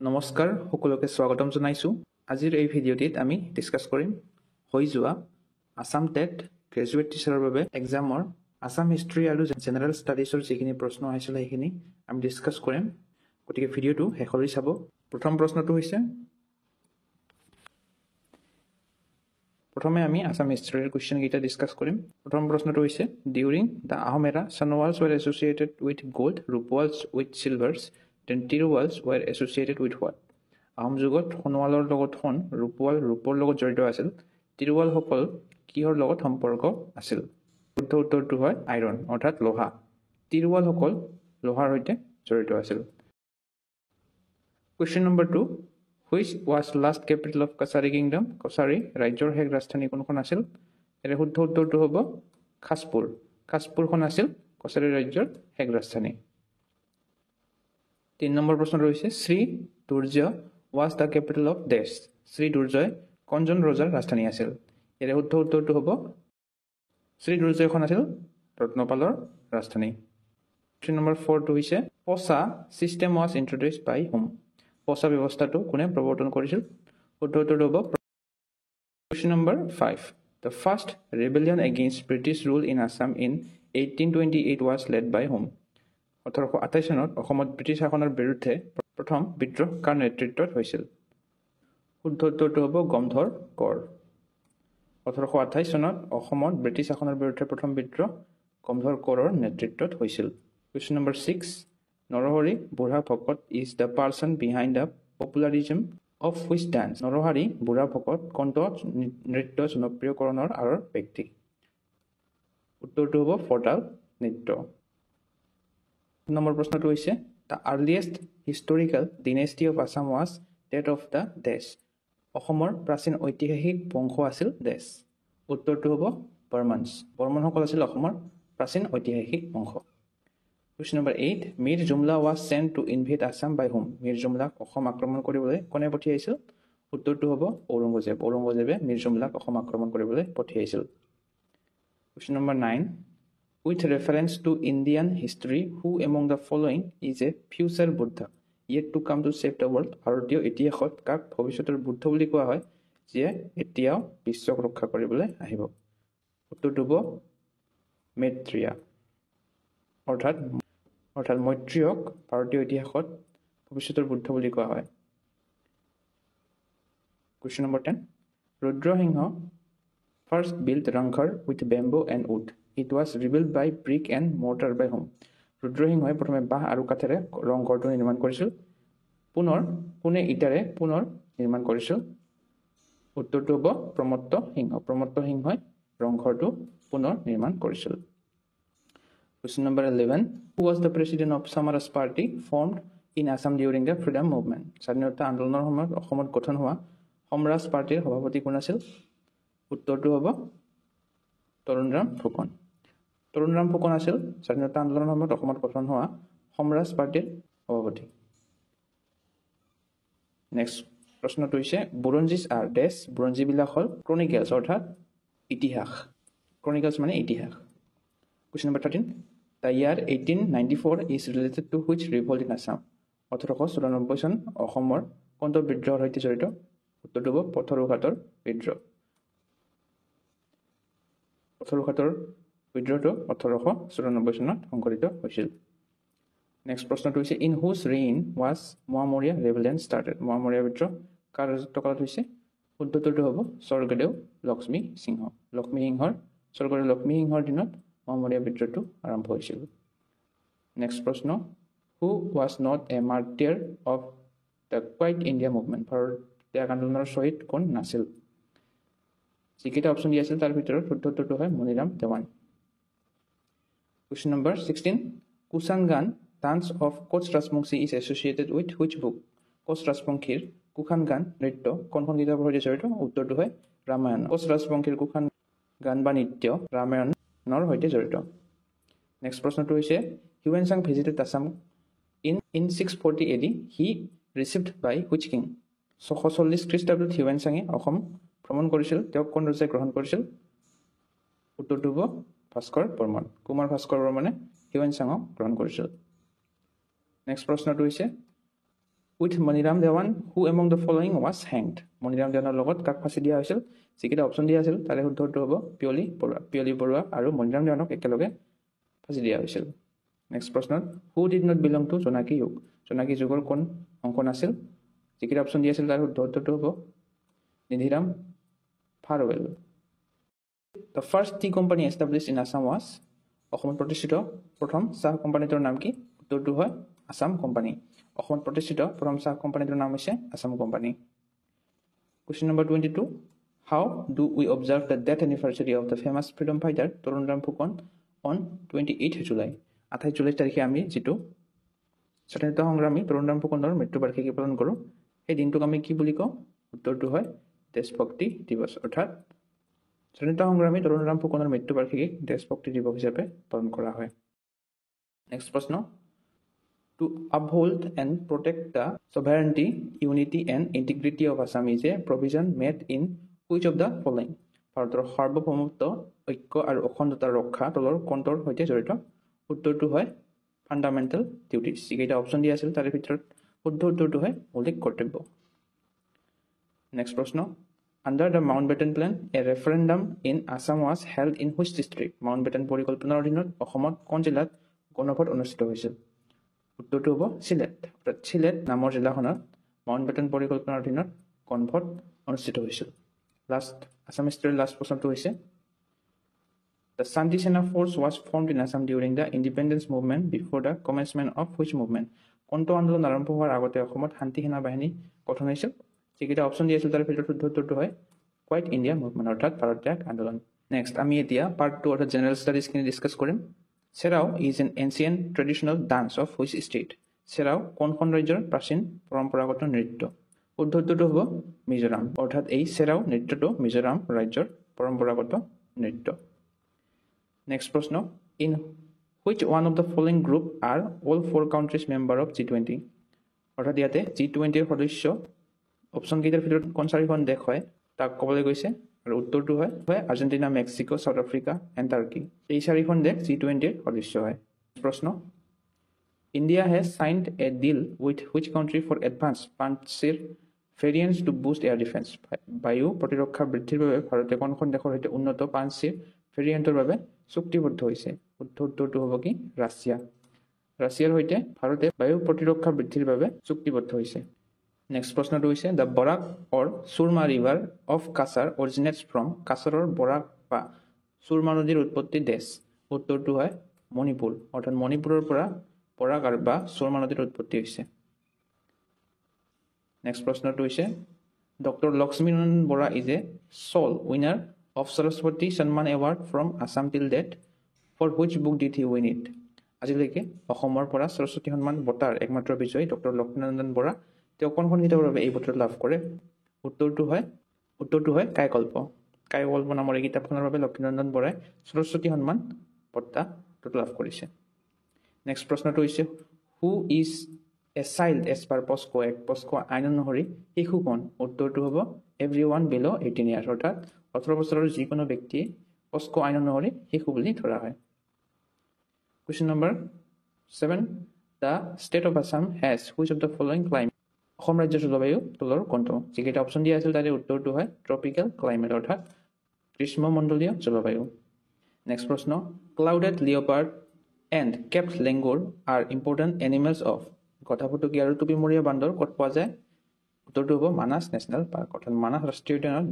নমস্কাৰ সকলোকে স্বাগতম জনাইছো। আজিৰ এই ভিডিঅ'টিত আমি ডিসকাস কৰিম হৈ যোৱা আসাম টেট গ্ৰেজুৱেট টিচাৰৰ বাবে এক্সামৰ আসাম হিষ্ট্ৰী আৰু জেনাৰেল ষ্টাডিজৰ যিখিনি প্ৰশ্ন আহিছিল সেইখিনি আমি ডিসকাস কৰিম। গতিকে ভিডিঅ'টো শেষলৈ চাব। প্ৰথম প্ৰশ্নটো হৈছে প্ৰথমে আমি আসাম হিষ্ট্ৰীৰ কোৱেশ্চন কেইটা ডিসকাস কৰিম। প্ৰথম প্ৰশ্নটো হৈছে ডিউৰিং দ্য আহোম এৰা Sanwals were associated with gold, Rupwals with silvers, then Tirwals were associated with what? Ahom যুগত সোণোৱালৰ লগত সোণ, ৰূপৱাল ৰূপৰ লগত জড়িত আছিল, তিৰুৱালসকল কিহৰ লগত সম্পৰ্ক আছিল? শুদ্ধ উত্তৰটো হয় আইৰণ অৰ্থাৎ লোহা। তিৰুৱালসকল লোহাৰ সৈতে জড়িত আছিল। Question number 2. Which was last capital of Kasari Kingdom? Kachari ৰাজ্যৰ শেষ ৰাজধানী কোনখন আছিল? এৰ শুদ্ধ উত্তৰটো হ'ব খাসপুৰ। খাসপুৰখন আছিল কছাৰী ৰাজ্যৰ শেষ ৰাজধানী। 3 নম্বৰ প্ৰশ্নটো হৈছে Shri দুৰ্য was the capital of দেশ। শ্ৰী দুৰ্জয় কোনজন ৰজাৰ ৰাজধানী আছিল? এৰ শুদ্ধ উত্তৰটো হ'ব শ্ৰী দুৰ্জয়খন আছিল ৰত্নপালৰ ৰাজধানী। Question number 4 টো হৈছে পছা system was introduced by whom? পছা ব্যৱস্থাটো কোনে প্ৰৱৰ্তন কৰিছিল? শুদ্ধ উত্তৰটো হ'ব। Question number 5. The first rebellion against British rule in Assam in 1828 was led by whom? 1828 চনত অসমত ব্ৰিটিছ শাসনৰ বিৰুদ্ধে প্ৰথম বিদ্ৰোহ কাৰ নেতৃত্বত হৈছিল? শুদ্ধ উত্তৰটো হ'ব গমধৰ কৰ। 1828 চনত অসমত ব্ৰিটিছ শাসনৰ বিৰুদ্ধে প্ৰথম বিদ্ৰোহ গমধৰ কৰৰ নেতৃত্বত হৈছিল। Question number 6. নৰহৰি বুঢ়া ভকত is the person behind the popularism of which dance? Narahari বুঢ়া ভকত কোনটো নৃত্য জনপ্ৰিয়কৰণৰ আঁৰৰ ব্যক্তি? উত্তৰটো হ'ব ফৰতাল নৃত্য। নম্বৰ প্ৰশ্নটো হৈছে the earliest historical dynasty of Assam was that of the দেশ। অসমৰ প্ৰাচীন ঐতিহাসিক বংশ আছিল দেশ। উত্তৰটো হ'ব বৰ্মনছ। বৰ্মনসকল আছিল অসমৰ প্ৰাচীন ঐতিহাসিক বংশ। Question number 8. Mir Jumla was sent to invade Assam by whom? Mir Jumlaক Assam আক্ৰমণ কৰিবলৈ কোনে পঠিয়াইছিল? উত্তৰটো হ'ব ঔৰংগজেব। ঔৰংগজেবে মিৰ জুমলাক অসম আক্ৰমণ কৰিবলৈ পঠিয়াইছিল। Question number 9. With reference to Indian history, who among the following is a future Buddha yet to come to save the world? ভাৰতীয় ইতিহাসত কাক ভৱিষ্যতৰ বুদ্ধ বুলি কোৱা হয় যিয়ে এতিয়াও বিশ্বক ৰক্ষা কৰিবলৈ আহিব? উত্তৰটো হ'ব মেত্ৰিয়া অৰ্থাৎ মৈত্ৰীয়ক ভাৰতীয় ইতিহাসত ভৱিষ্যতৰ বুদ্ধ বুলি কোৱা হয়। Question number 10. Rudrasingha first built Rangghar with bamboo and wood. It was rebuilt by brick and mortar by whom? ৰুদ্ৰসিংহই প্ৰথমে বাঁহ আৰু কাঠেৰে ৰংঘৰটো নিৰ্মাণ কৰিছিল। কোনে ইটাৰে পুনৰ নিৰ্মাণ কৰিছিল? উত্তৰটো হ'ব প্ৰমত্ত সিংহ। প্ৰমত্ত সিংহই ৰংঘৰটো পুনৰ নিৰ্মাণ কৰিছিল। Question number 11. Who was the president of Samaras Party formed in Assam during the freedom movement? স্বাধীনতা আন্দোলনৰ সময়ত অসমত গঠন হোৱা সমৰাজ পাৰ্টিৰ সভাপতি কোন আছিল? উত্তৰটো হ'ব তৰুণৰাম ফুকন। তৰুণৰাম ফুকন আছিল স্বাধীনতা আন্দোলনৰ সময়ত অসমত গঠন হোৱা সমৰাজ পাৰ্টিৰ সভাপতি। নেক্সট প্ৰশ্নটো হৈছে বুৰঞ্জীজ আৰ ডেছ। বুৰঞ্জীবিলাক হ'ল ক্ৰনিকেলছ অৰ্থাৎ ইতিহাস। ক্ৰনিকেলছ মানে ইতিহাস। Question number 13. The year 1894 is related to which revolt in Assam? 1894 চন অসমৰ কোনটো বিদ্ৰোহৰ সৈতে জড়িত? উত্তৰটো হ'ব পথৰুঘাটৰ বিদ্ৰোহ। পথৰুঘাটৰ বিদ্ৰোহটো 1894 চনত সংঘটিত হৈছিল। নেক্সট প্ৰশ্নটো হৈছে in whose reign was Moamoria rebellion started? Moamoria বিদ্ৰোহ কাৰ ৰাজত্বকালত হৈছে? উত্তৰটো হ'ব স্বৰ্গদেউ লক্ষ্মী সিংহ। স্বৰ্গদেউ লক্ষ্মী সিংহৰ দিনত মোৱামৰীয়া বিদ্ৰোহটো আৰম্ভ হৈছিল। নেক্সট প্ৰশ্ন who was not a martyr of the Quit India movement? Bharat ত্যাগ আন্দোলনৰ শ্বহীদ কোন নাছিল? যিকেইটা অপশ্যন দিয়া আছিল তাৰ ভিতৰত শুদ্ধ উত্তৰটো হয় Maniram Dewan. Question number 16. Kushangan dance of Koch Rajbongshi is associated with which book? Koch ৰাজবংশীৰ কুষাণগান নৃত্য কোনখন কিতাপৰ সৈতে জড়িত? উত্তৰটো হয় ৰামায়ণ। কোচ ৰাজবংশীৰ কুষাণ গান বা নৃত্য ৰামায়ণৰ সৈতে জড়িত। নেক্সট প্ৰশ্নটো হৈছে Hiuen Tsang visited Assam in 640 AD. He received by which king? 640 খ্ৰীষ্টাব্দত হিউৱেন চাঙে অসম ভ্ৰমণ কৰিছিল। তেওঁক কোন ৰজাই গ্ৰহণ কৰিছিল? উত্তৰটো হ'ব ভাস্কৰ বৰ্মন। কুমাৰ ভাস্কৰ বৰ্মনে হিউৱেন চাঙক গ্ৰহণ কৰিছিল। নেক্সট প্ৰশ্নটো হৈছে with Maniram Dewan who among the following was hanged Maniram দেৱানৰ লগত কাক ফাঁচি দিয়া হৈছিল যিকেইটা অপশ্যন দিয়া আছিল তাৰে শুদ্ধটো হ'ব পিয়লি বৰুৱা আৰু মণিৰাম দেৱানক একেলগে ফাঁচি দিয়া হৈছিল নেক্সট প্ৰশ্নত who did not belong to Jonaki Jug Jonaki যুগৰ কোন অংশ নাছিল যিকেইটা অপশ্যন দিয়া আছিল তাৰ শুদ্ধটো হ'ব Nidhiram Farwell the first T company established in Assam was অসমত প্ৰতিষ্ঠিত প্ৰথম চাহ কোম্পানীটোৰ নাম কি উত্তৰটো হয় আছাম কোম্পানী অসমত প্ৰতিষ্ঠিত প্ৰথম চাহ কোম্পানীটোৰ নাম হৈছে Assam company question number 22 how do we observe the death anniversary of the famous freedom fighter Tarunram Phukan on 28 July 28 July তাৰিখে আমি যিটো স্বাধীনতা সংগ্ৰামী তৰুণৰাম ফুকনৰ মৃত্যুবাৰ্ষিকী পালন কৰোঁ সেই দিনটোক আমি কি বুলি কওঁ উত্তৰটো হয় দেশভক্তি দিৱস অৰ্থাৎ স্বাধীনতা সংগ্ৰামী তৰুণৰাম ফুকনৰ মৃত্যুবাৰ্ষিকীক দেশভক্তি দিৱস হিচাপে পালন কৰা হয় নেক্সট প্ৰশ্ন two uphold and protect the sovereignty, unity and integrity of Assam is a provision made in which of the following ভাৰতৰ সাৰ্বভৌমত্ব ঐক্য আৰু অখণ্ডতা ৰক্ষা তলৰ কোনটোৰ সৈতে জড়িত উত্তৰটো হয় ফাণ্ডামেণ্টেল ডিউটিজ যিকেইটা অপশ্যন দিয়া আছিল তাৰে ভিতৰত শুদ্ধ উত্তৰটো হয় মৌলিক কৰ্তব্য নেক্সট প্ৰশ্ন Under the Mountbatten Plan, a referendum in Assam was held in which district? Mountbatten পৰিকল্পনাৰ অধীনত অসমত কোন জিলাত গণভোট অনুষ্ঠিত হৈছিল উত্তৰটো হ'ব চিলেট অৰ্থাৎ চিলেট নামৰ জিলাখনত মাউণ্টবেটেন পৰিকল্পনাৰ অধীনত গণভোট অনুষ্ঠিত হৈছিল লাষ্ট আছাম হিষ্ট্ৰীৰ লাষ্ট প্ৰশ্নটো হৈছে The Shanti Sena force was formed in Assam during the independence movement before the commencement of which movement? কোনটো আন্দোলন আৰম্ভ হোৱাৰ আগতে অসমত শান্তি সেনা বাহিনী গঠন হৈছিল যিকেইটা অপশ্যন দিয়া আছিল তাৰ ভিতৰত শুদ্ধ উত্তৰটো হয় কোৱাইট ইণ্ডিয়া মুভমেণ্ট অৰ্থাৎ ভাৰত ত্যাগ আন্দোলন নেক্সট আমি এতিয়া পাৰ্ট 2 অৰ্থাৎ জেনেৰেল ষ্টাডিজখিনি ডিছকাছ কৰিম Cheraw is an ancient traditional dance of which state Cheraw কোনখন ৰাজ্যৰ প্ৰাচীন পৰম্পৰাগত নৃত্য শুদ্ধ উত্তৰটো হ'ব মিজোৰাম অৰ্থাৎ এই চেৰাও নৃত্যটো মিজোৰাম ৰাজ্যৰ পৰম্পৰাগত নৃত্য নেক্সট প্ৰশ্ন in which one of the following group are all 4 countries member of G20 অৰ্থাৎ ইয়াতে G20ৰ সদস্য অপশ্যন কেইটাৰ ভিতৰত কোন চাৰিখন দেশ হয় তাক ক'বলৈ গৈছে আৰু উত্তৰটো হয় Argentina Mexico South Africa and Turkey এই চাৰিখন দেশ G20ৰ সদস্য হয় প্ৰশ্ন India has signed a deal with which country for advance Pantsir variants to boost air defence বায়ু প্ৰতিৰক্ষা বৃদ্ধিৰ বাবে ভাৰতে কোনখন দেশৰ সৈতে উন্নত পাঞ্চিৰ ভেৰিয়েণ্টৰ বাবে চুক্তিবদ্ধ হৈছে উত্তৰটো হ'ব কি ৰাছিয়াৰ সৈতে ভাৰতে বায়ু প্ৰতিৰক্ষা বৃদ্ধিৰ বাবে চুক্তিবদ্ধ হৈছে নেক্সট প্ৰশ্নটো হৈছে the Barak or Surma river of Cachar originates from কাছাৰৰ বৰাক বা সুৰমা নদীৰ উৎপত্তি দেশ উত্তৰটো হয় মণিপুৰ অৰ্থাৎ মণিপুৰৰ পৰা বৰাক আৰু বা সুৰমা নদীৰ উৎপত্তি হৈছে নেক্সট প্ৰশ্নটো হৈছে doctor Lakshminarayan Bora is a sole winner of Saraswati Samman award from Assam till date for which book did he win it আজিলৈকে অসমৰ পৰা সৰস্বতী সন্মান বঁটাৰ একমাত্ৰ বিজয়ী ডক্টৰ লক্ষ্মীনাৰায়ণ বৰা তেওঁ কোনখন কিতাপৰ বাবে এই বঁটা লাভ কৰে উত্তৰটো হয় কাইকল্প নামৰ এই কিতাপখনৰ বাবে লক্ষ্মীনাৰায়ণ বৰাই সৰস্বতী সন্মান বঁটা লাভ কৰিছে নেক্সট প্ৰশ্নটো হৈছে who is a child as per POCSO আইন অনুসৰি শিশু কোন উত্তৰটো হ'ব এভৰিৱান বিল' 18 ইয়াৰ্ছ অৰ্থাৎ 18 বছৰৰ যিকোনো ব্যক্তিয়ে পস্কো আইন অনুসৰি শিশু বুলি ধৰা হয় question number 7 the state of Assam has which of the following climate Assam ৰাজ্যৰ জলবায়ু তলৰ কোনটো যিকেইটা অপশ্যন দিয়া আছিল তাৰে উত্তৰটো হয় ট্ৰপিকেল ক্লাইমেট অৰ্থাৎ গ্ৰীষ্মমণ্ডলীয় জলবায়ু নেক্সট প্ৰশ্ন clouded leopard and capped langur are important animals of গধাফুটুকী আৰু টুপিমৰীয়া বান্দৰ ক'ত পোৱা যায় উত্তৰটো হ'ব মানাস নেশ্যনেল পাৰ্ক অৰ্থাৎ মানাস ৰাষ্ট্ৰীয় উদ্যানত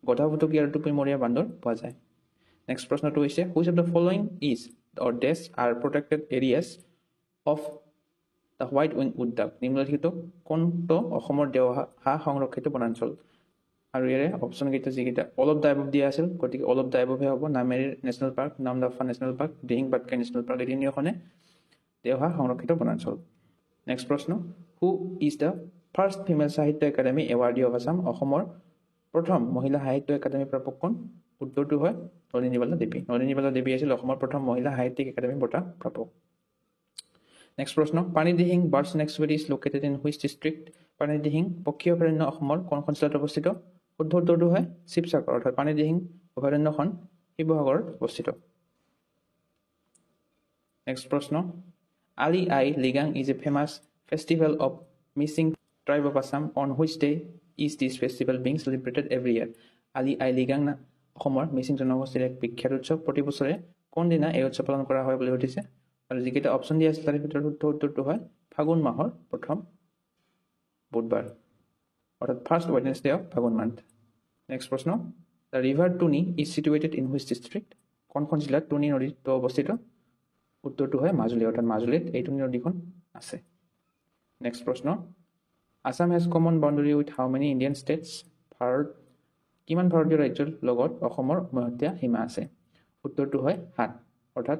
গধাফুটুকী আৰু টুপিমৰীয়া বান্দৰ পোৱা যায় নেক্সট প্ৰশ্নটো হৈছে which of the following is or these are protected areas of the white wing wood duck নিম্নলিখিত কোনটো অসমৰ দেওহা সংৰক্ষিত বনাঞ্চল আৰু ইয়াৰে অপশ্যন কেইটা যিকেইটা অল অফ দ্য এবভ দিয়া আছিল গতিকে অল অফ দ্য এবভে হ'ব Nameri national park Namdapha national park Dihing Patkai national park এই তিনিওখনে দেওহা সংৰক্ষিত বনাঞ্চল নেক্সট প্ৰশ্ন who is the first female সাহিত্য একাডেমী এৱাৰ্ডি অফ আছাম অসমৰ প্ৰথম মহিলা সাহিত্য একাডেমী প্ৰাপক কোন উত্তৰটো হয় নলিনীবালা দেৱী আছিল অসমৰ প্ৰথম মহিলা সাহিত্যিক একাডেমী বঁটা প্ৰাপক নেক্সট প্ৰশ্ন Panidihing birds sanctuary is located in which district Panidihing পক্ষী অভয়াৰণ্য অসমৰ কোনখন জিলাত অৱস্থিত শুদ্ধ উত্তৰটো হয় শিৱসাগৰ অৰ্থাৎ পানীদিহিং অভয়াৰণ্যখন শিৱসাগৰত অৱস্থিত নেক্সট প্ৰশ্ন Ali Ai Ligang is a famous festival of missing tribe of Assam, on which day is this festival being celebrated every year? Ali Ai Ligang না অসমৰ মিচিং জনগোষ্ঠীৰ এক বিখ্যাত উৎসৱ প্ৰতি বছৰে কোন দিনা এই উৎসৱ পালন কৰা হয় বুলি সুধিছে আৰু যিকেইটা অপশ্যন দিয়া আছে তাৰে ভিতৰত শুদ্ধ উত্তৰটো হয় ফাগুন মাহৰ প্ৰথম বুধবাৰ অৰ্থাৎ first Wednesday of Phagun month next প্ৰশ্ন the river Tuni is situated in which district কোনখন জিলাত টুনি নদীটো অৱস্থিত উত্তৰটো হয় মাজুলী অৰ্থাৎ মাজুলীত এই টুনি নদীখন আছে নেক্সট প্ৰশ্ন Assam has common boundary with how many Indian states? Bharat কিমান ভাৰতীয় ৰাজ্যৰ লগত অসমৰ মহতীয়া সীমা আছে উত্তৰটো হয় 7 অৰ্থাৎ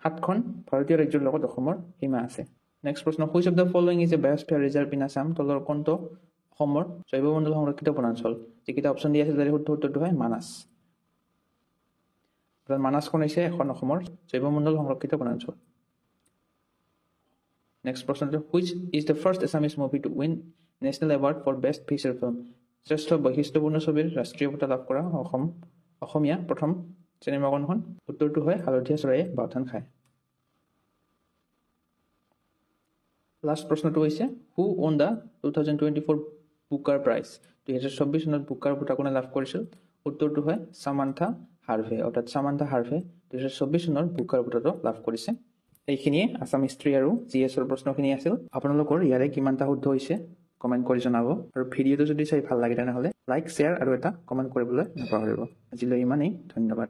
7খন ভাৰতীয় ৰাজ্যৰ লগত অসমৰ সীমা আছে নেক্সট প্ৰশ্ন which of the following is a biosphere reserve in Assam তলৰ কোনটো অসমৰ জৈৱমণ্ডল সংৰক্ষিত বনাঞ্চল যিকেইটা অপশ্যন দিয়া আছে তাৰে শুদ্ধ উত্তৰটো হয় মানাস অৰ্থাৎ মানাসখন হৈছে এখন অসমৰ জৈৱমণ্ডল সংৰক্ষিত বনাঞ্চল Next question, which is the first Assamese movie to win National Award for Best Feature Film? শ্ৰেষ্ঠ বৈশিষ্ট্যপূৰ্ণ ছবিৰ ৰাষ্ট্ৰীয় বঁটা লাভ কৰা অসমীয়া প্ৰথম চিনেমাখনখন উত্তৰটো হয় হালধীয়া চৰাইয়ে বাওধান খায় লাষ্ট প্ৰশ্নটো হৈছে who won the 2024 Booker prize 2024 চনত বুকাৰ বঁটা কোনে লাভ কৰিছিল উত্তৰটো হয় সামান্থা হাৰ্ভে অৰ্থাৎ সামান্থা হাৰ্ভে 2024 চনৰ বুকাৰ বঁটাটো লাভ কৰিছে এইখিনিয়ে আসাম হিষ্ট্ৰী আৰু জিএছৰ প্ৰশ্নখিনি আছিল আপোনালোকৰ ইয়াৰে কিমানটা শুদ্ধ হৈছে কমেন্ট কৰি জনাব আৰু ভিডিঅটো যদি চাই ভাল লাগে তেনেহলে লাইক শেয়াৰ আৰু এটা কমেন্ট কৰিবলৈ নাপাহৰিব আজিলৈ ইমানেই ধন্যবাদ